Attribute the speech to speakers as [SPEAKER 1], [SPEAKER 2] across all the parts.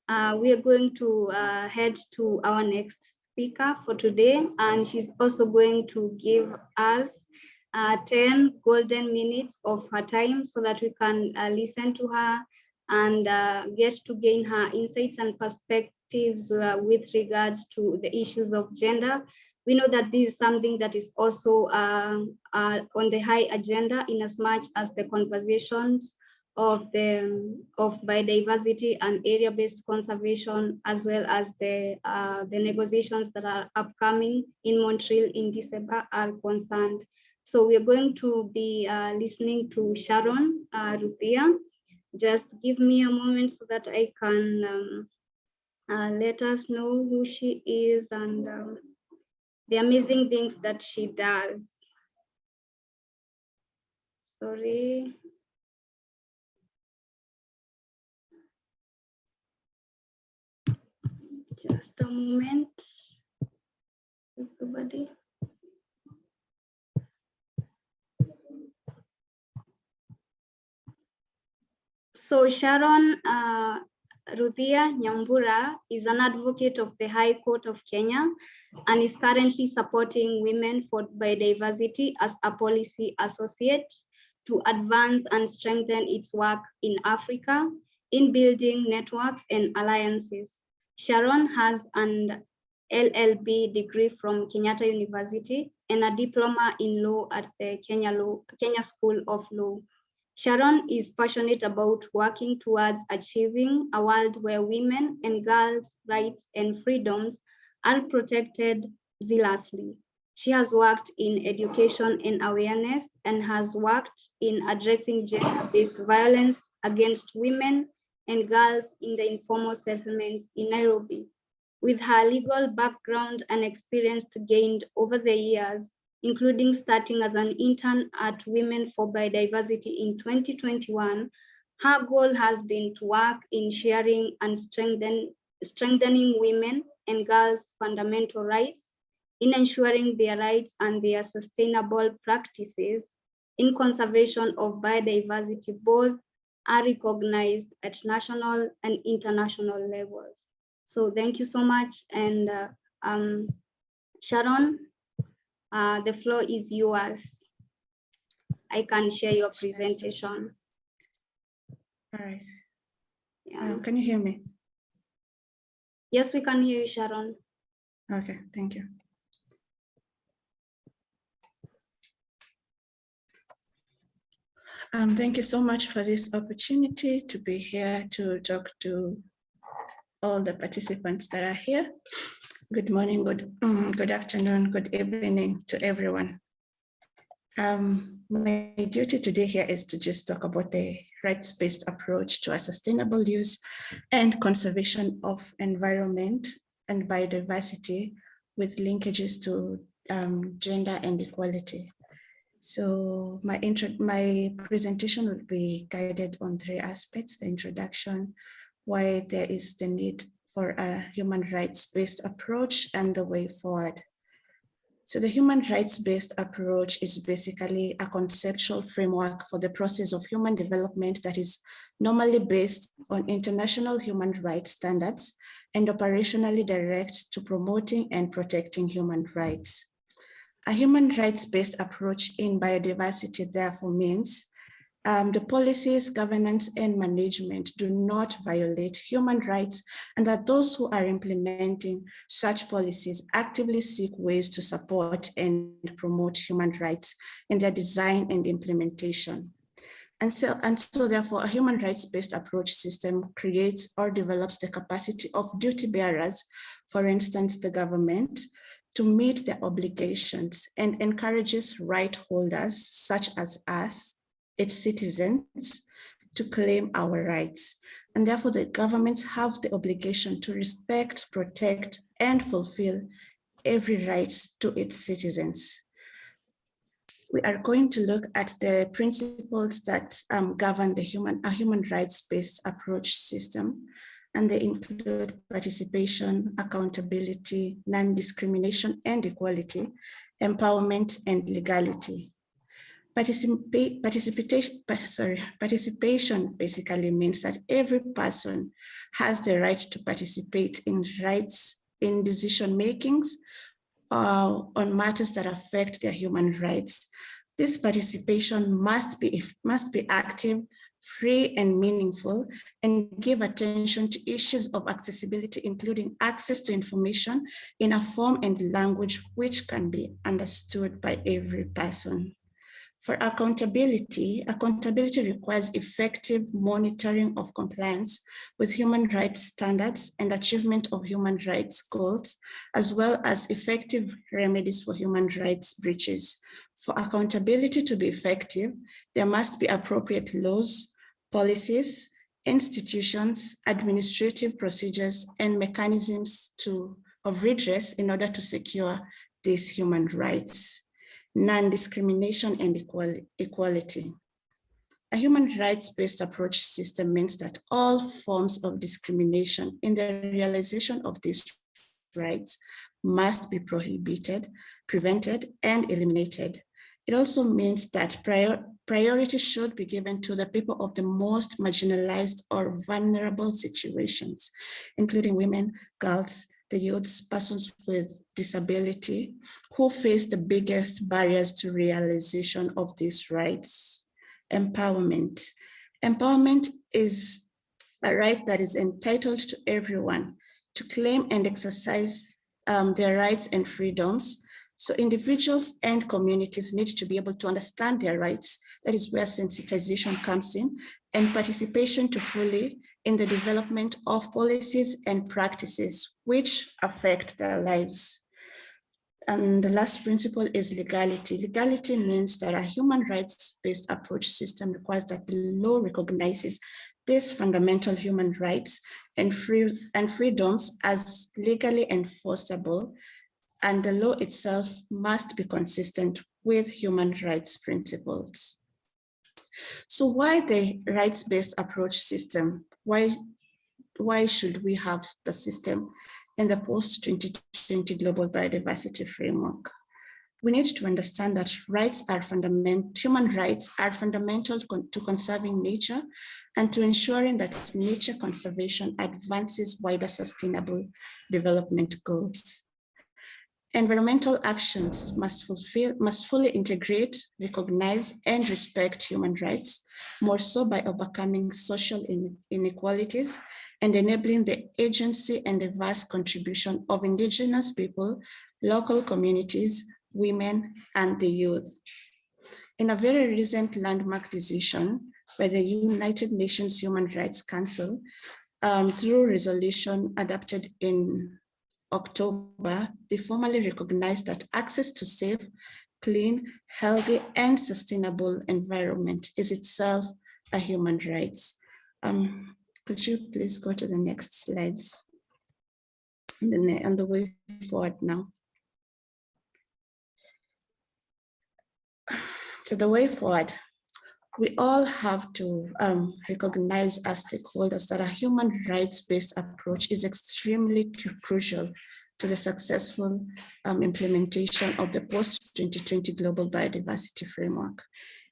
[SPEAKER 1] We are going to head to our next speaker for today, and she's also going to give us 10 golden minutes of her time so that we can listen to her and get to gain her insights and perspectives with regards to the issues of gender. We know that this is something that is also on the high agenda, in as much as the conversations of biodiversity and area-based conservation, as well as the negotiations that are upcoming in Montreal in December are concerned. So we are going to be listening to Sharon Ruthia. Just give me a moment so that I can let us know who she is and the amazing things that she does. Sorry. Just a moment, everybody. So Sharon Ruthia Nyambura is an advocate of the High Court of Kenya and is currently supporting Women for Biodiversity as a policy associate to advance and strengthen its work in Africa in building networks and alliances. Sharon has an LLB degree from Kenyatta University and a diploma in law at the Kenya School of Law. Sharon is passionate about working towards achieving a world where women and girls' rights and freedoms are protected zealously. She has worked in education and awareness and has worked in addressing gender-based violence against women and girls in the informal settlements in Nairobi. With her legal background and experience gained over the years, including starting as an intern at Women for Biodiversity in 2021, her goal has been to work in sharing and strengthening women and girls' fundamental rights, in ensuring their rights and their sustainable practices in conservation of biodiversity both are recognized at national and international levels. So thank you so much. And Sharon, the floor is yours. I can share your presentation.
[SPEAKER 2] All right.
[SPEAKER 1] Yeah.
[SPEAKER 2] Can you hear me?
[SPEAKER 1] Yes, we can hear you, Sharon.
[SPEAKER 2] Okay, thank you. Thank you so much for this opportunity to be here to talk to all the participants that are here. Good morning, good afternoon, good evening to everyone. My duty today here is to just talk about the rights-based approach to a sustainable use and conservation of environment and biodiversity with linkages to gender and equality. So my presentation will be guided on 3 aspects: the introduction, why there is the need for a human rights-based approach, and the way forward. So the human rights-based approach is basically a conceptual framework for the process of human development that is normally based on international human rights standards and operationally direct to promoting and protecting human rights. A human rights-based approach in biodiversity therefore means the policies, governance, and management do not violate human rights, and that those who are implementing such policies actively seek ways to support and promote human rights in their design and implementation. And so therefore, a human rights-based approach system creates or develops the capacity of duty bearers, for instance, the government, to meet their obligations and encourages right holders, such as us, its citizens, to claim our rights. And therefore the governments have the obligation to respect, protect, and fulfill every right to its citizens. We are going to look at the principles that govern a human rights-based approach system, and they include participation, accountability, non-discrimination and equality, empowerment, and legality. Participation basically means that every person has the right to participate in decision makings on matters that affect their human rights. This participation must be active, free, and meaningful, and give attention to issues of accessibility, including access to information in a form and language which can be understood by every person. For accountability requires effective monitoring of compliance with human rights standards and achievement of human rights goals, as well as effective remedies for human rights breaches. For accountability to be effective, there must be appropriate laws, policies, institutions, administrative procedures, and mechanisms of redress in order to secure these human rights. Non-discrimination and equality. A human rights-based approach system means that all forms of discrimination in the realization of these rights must be prohibited, prevented, and eliminated. It also means that priority should be given to the people of the most marginalized or vulnerable situations, including women, girls, the youths, persons with disability, who face the biggest barriers to realization of these rights. Empowerment. Empowerment is a right that is entitled to everyone to claim and exercise their rights and freedoms. So individuals and communities need to be able to understand their rights. That is where sensitization comes in, and participation to fully in the development of policies and practices which affect their lives. And the last principle is legality. Legality means that a human rights-based approach system requires that the law recognizes these fundamental human rights and freedoms as legally enforceable, and the law itself must be consistent with human rights principles. So why the rights-based approach system? Why should we have the system in the post-2020 Global Biodiversity Framework? We need to understand that human rights are fundamental to conserving nature and to ensuring that nature conservation advances wider sustainable development goals. Environmental actions must fully integrate, recognize, and respect human rights, more so by overcoming social inequalities and enabling the agency and the vast contribution of Indigenous people, local communities, women, and the youth. In a very recent landmark decision by the United Nations Human Rights Council, through resolution adopted in October, they formally recognized that access to safe, clean, healthy, and sustainable environment is itself a human right. Could you please go to the next slides and the way forward now? So the way forward, we all have to recognize as stakeholders that a human rights-based approach is extremely crucial to the successful implementation of the post-2020 Global Biodiversity Framework.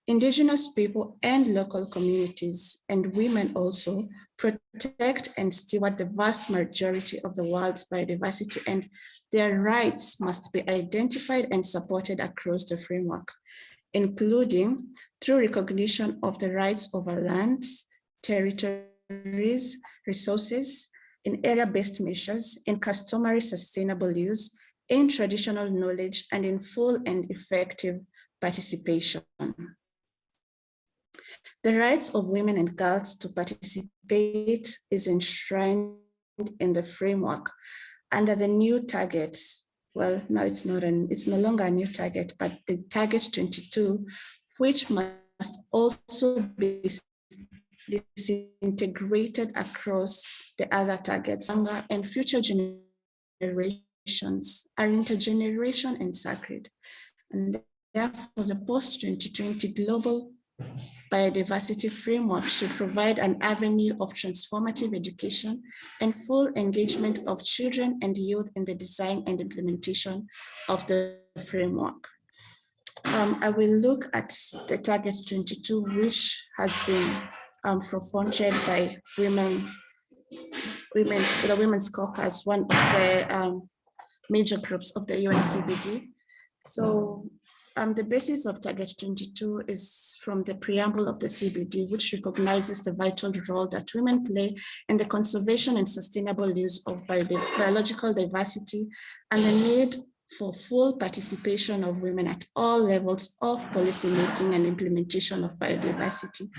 [SPEAKER 2] Indigenous people and local communities and women also protect and steward the vast majority of the world's biodiversity, and their rights must be identified and supported across the framework, including through recognition of the rights over lands, territories, resources, in area-based measures, in customary sustainable use, in traditional knowledge, and in full and effective participation. The rights of women and girls to participate is enshrined in the framework under the new target. Well, now it's no longer a new target, but the target 22, which must also be disintegrated across the other targets. And future generations are intergenerational and sacred. And therefore, the post-2020 Global Biodiversity Framework should provide an avenue of transformative education and full engagement of children and youth in the design and implementation of the framework. I will look at the target 22, which has been fronted by the Women's Caucus, one of the major groups of the UNCBD. So the basis of target 22 is from the preamble of the CBD, which recognizes the vital role that women play in the conservation and sustainable use of biological diversity and the need for full participation of women at all levels of policymaking and implementation of biodiversity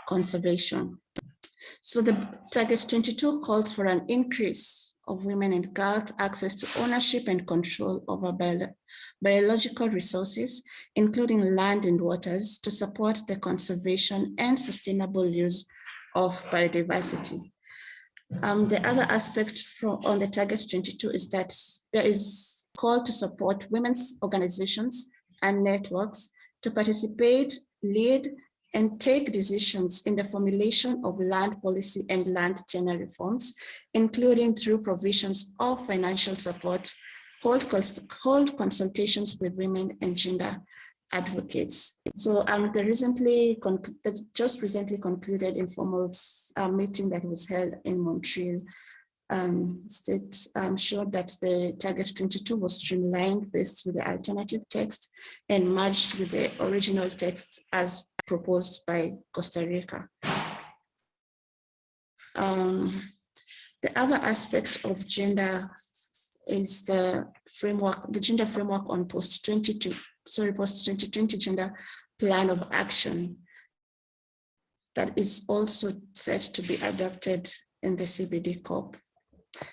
[SPEAKER 2] conservation. So the target 22 calls for an increase of women and girls' access to ownership and control over biological resources, including land and waters, to support the conservation and sustainable use of biodiversity. The other aspect on the target 22 is that there is call to support women's organizations and networks to participate, lead, and take decisions in the formulation of land policy and land tenure reforms, including through provisions of financial support, hold consultations with women and gender advocates. So the just recently concluded informal meeting that was held in Montreal showed that the target 22 was streamlined based with the alternative text and merged with the original text as proposed by Costa Rica. The other aspect of gender is the gender framework on post-2020 gender plan of action that is also set to be adopted in the CBD COP.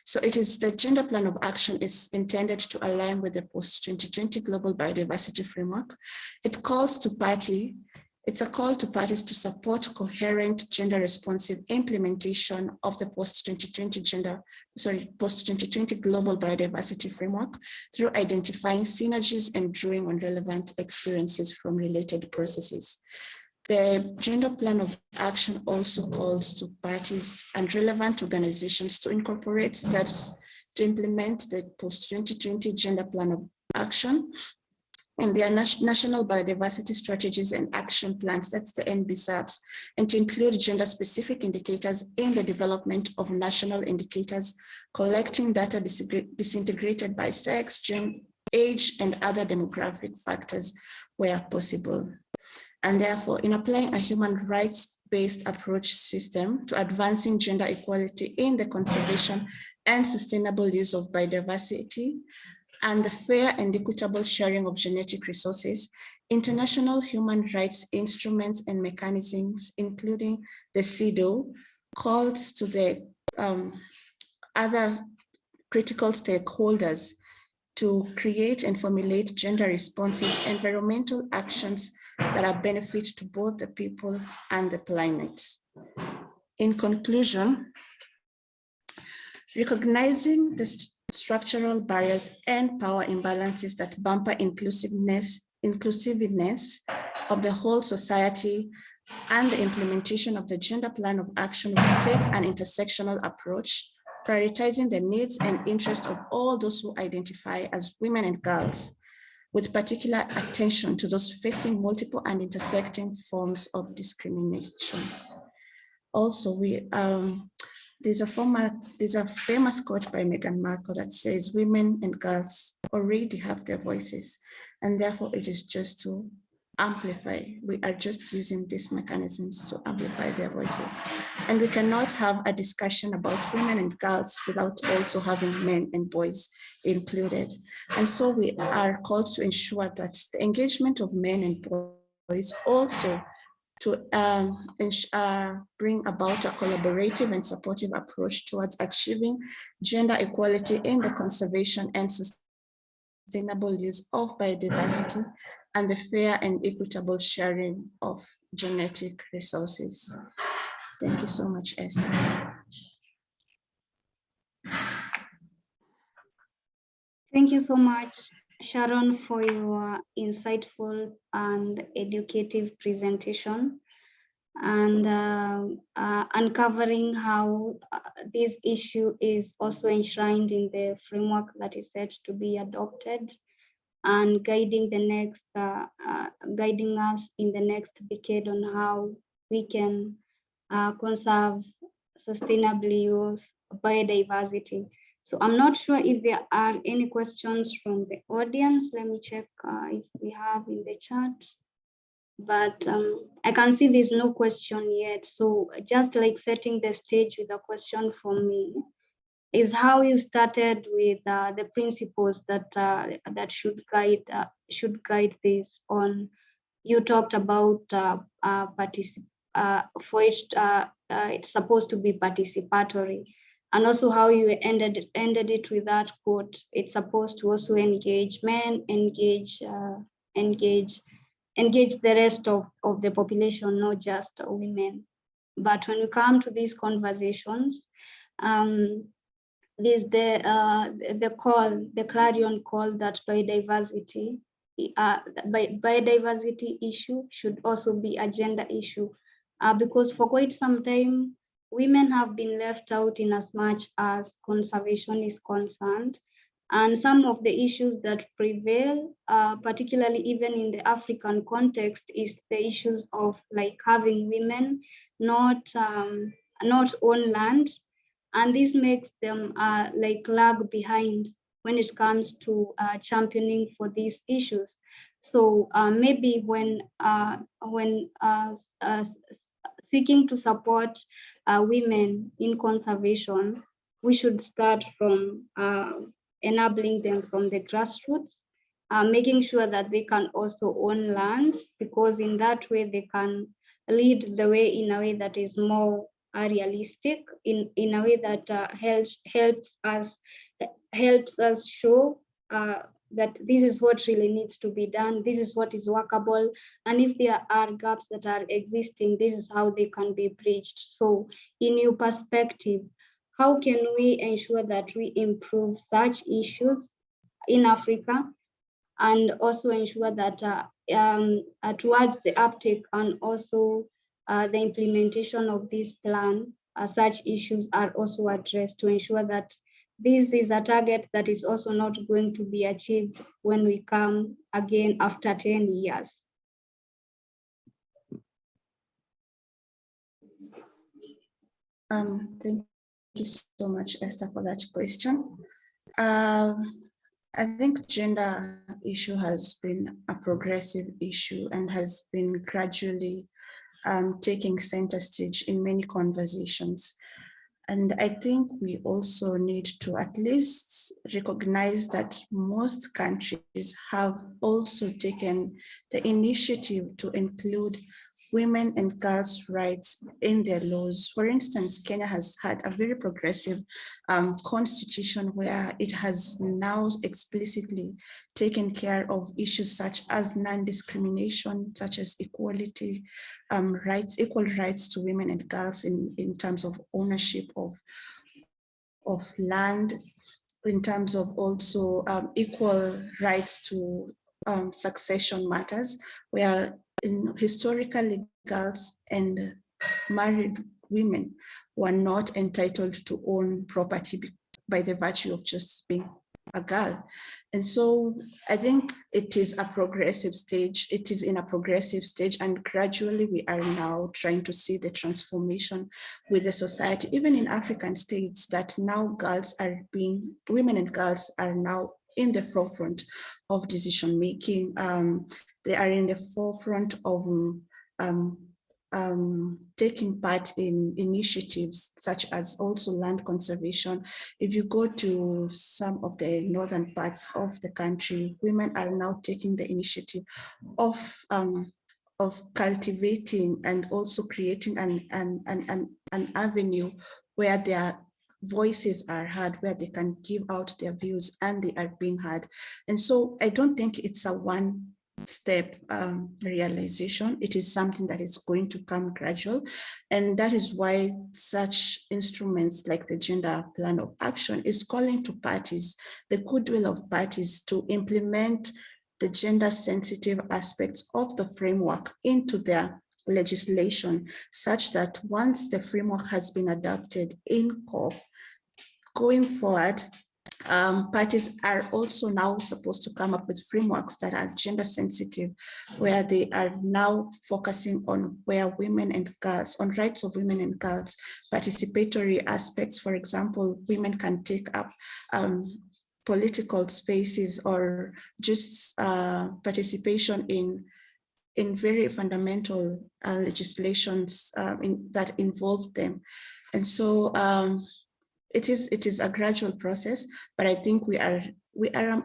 [SPEAKER 2] So the gender plan of action is intended to align with the post-2020 global biodiversity framework. It's a call to parties to support coherent gender responsive implementation of the post-2020 global biodiversity framework through identifying synergies and drawing on relevant experiences from related processes. The gender plan of action also calls to parties and relevant organizations to incorporate steps to implement the post-2020 gender plan of action and their national biodiversity strategies and action plans, that's the NBSAPs, and to include gender-specific indicators in the development of national indicators, collecting data disintegrated by sex, gender, age, and other demographic factors where possible. And therefore, in applying a human rights-based approach system to advancing gender equality in the conservation and sustainable use of biodiversity, and the fair and equitable sharing of genetic resources, international human rights instruments and mechanisms, including the CEDAW, calls to the other critical stakeholders to create and formulate gender responsive environmental actions that are benefit to both the people and the planet. In conclusion, recognizing the structural barriers and power imbalances that bumper inclusiveness of the whole society and the implementation of the gender plan of action will take an intersectional approach, prioritizing the needs and interests of all those who identify as women and girls, with particular attention to those facing multiple and intersecting forms of discrimination. Also, there's a famous quote by Meghan Markle that says, women and girls already have their voices, and therefore it is just to amplify. We are just using these mechanisms to amplify their voices. And we cannot have a discussion about women and girls without also having men and boys included. And so we are called to ensure that the engagement of men and boys also to bring about a collaborative and supportive approach towards achieving gender equality in the conservation and sustainable use of biodiversity and the fair and equitable sharing of genetic resources. Thank you so much, Esther.
[SPEAKER 1] Thank you so much, Sharon, for your insightful and educative presentation and uncovering how this issue is also enshrined in the framework that is set to be adopted and guiding the next, guiding us in the next decade on how we can conserve, sustainably use biodiversity. So I'm not sure if there are any questions from the audience. Let me check if we have in the chat. But I can see there's no question yet. So just like setting the stage with a question from me is how you started with the principles that that should guide this on. You talked about it's supposed to be participatory, and also how you ended it with that quote. It's supposed to also engage men, engage the rest of the population, not just women. But when you come to these conversations, there's the call, the clarion call that biodiversity issue should also be a gender issue, because for quite some time, women have been left out in as much as conservation is concerned. And some of the issues that prevail, particularly even in the African context, is the issues of like having women not own land. And this makes them like lag behind when it comes to championing for these issues. So maybe when seeking to support women in conservation, we should start from enabling them from the grassroots, making sure that they can also own land, because in that way they can lead the way in a way that is more realistic, in a way that helps us show that this is what really needs to be done, this is what is workable, and if there are gaps that are existing, this is how they can be bridged. So in your perspective, how can we ensure that we improve such issues in Africa, and also ensure that towards the uptake and also the implementation of this plan, such issues are also addressed, to ensure that this is a target that is also not going to be achieved when we come again after 10 years.
[SPEAKER 2] Thank you so much, Esther, for that question. I think gender issue has been a progressive issue and has been gradually taking center stage in many conversations. And I think we also need to at least recognize that most countries have also taken the initiative to include women and girls' rights in their laws. For instance, Kenya has had a very progressive constitution where it has now explicitly taken care of issues such as non-discrimination, such as equality, rights, equal rights to women and girls in terms of ownership of land, in terms of also equal rights to succession matters, where historically girls and married women were not entitled to own property by the virtue of just being a girl. And so I think it is a progressive stage. It is in a progressive stage, and gradually we are now trying to see the transformation with the society, even in African states, that now women and girls are now in the forefront of decision making. They are in the forefront of taking part in initiatives such as also land conservation. If you go to some of the northern parts of the country, women are now taking the initiative of cultivating and also creating an avenue where their voices are heard, where they can give out their views and they are being heard. And so I don't think it's a one-step realization. It is something that is going to come gradual. And that is why such instruments like the Gender Plan of Action is calling to parties, the goodwill of parties, to implement the gender-sensitive aspects of the framework into their legislation, such that once the framework has been adopted in COP, going forward, parties are also now supposed to come up with frameworks that are gender sensitive, where they are now focusing on where women and girls, on rights of women and girls, participatory aspects. For example, women can take up political spaces or just participation in very fundamental legislations that involve them. And so it is a gradual process, but I think we are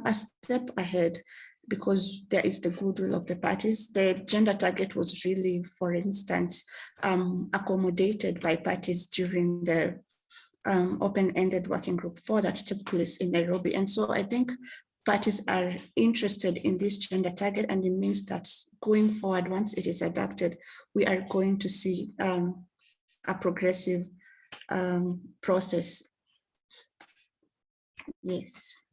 [SPEAKER 2] a step ahead because there is the goodwill of the parties. The gender target was really, for instance, accommodated by parties during the open-ended working group 4 that took place in Nairobi. And so I think parties are interested in this gender target, and it means that going forward, once it is adopted, we are going to see a progressive process. Yes.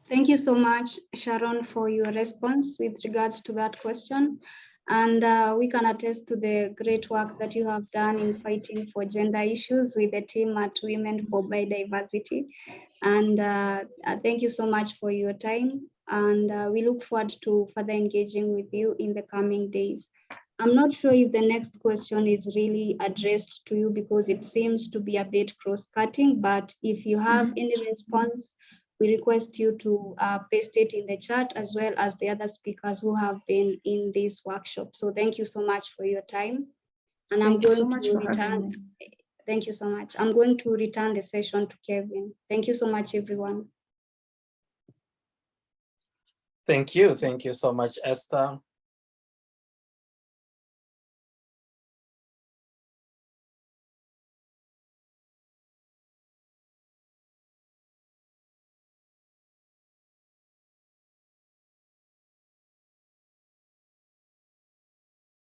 [SPEAKER 1] Thank you so much, Sharon, for your response with regards to that question. And we can attest to the great work that you have done in fighting for gender issues with the team at Women for Biodiversity. And thank you so much for your time. And we look forward to further engaging with you in the coming days. I'm not sure if the next question is really addressed to you because it seems to be a bit cross-cutting, but if you have any response, we request you to paste it in the chat as well as the other speakers who have been in this workshop. So thank you so much for your time. And I'm going to return. Thank you so much. I'm going to return the session to Kevin. Thank you so much, everyone.
[SPEAKER 3] Thank you. Thank you so much, Esther.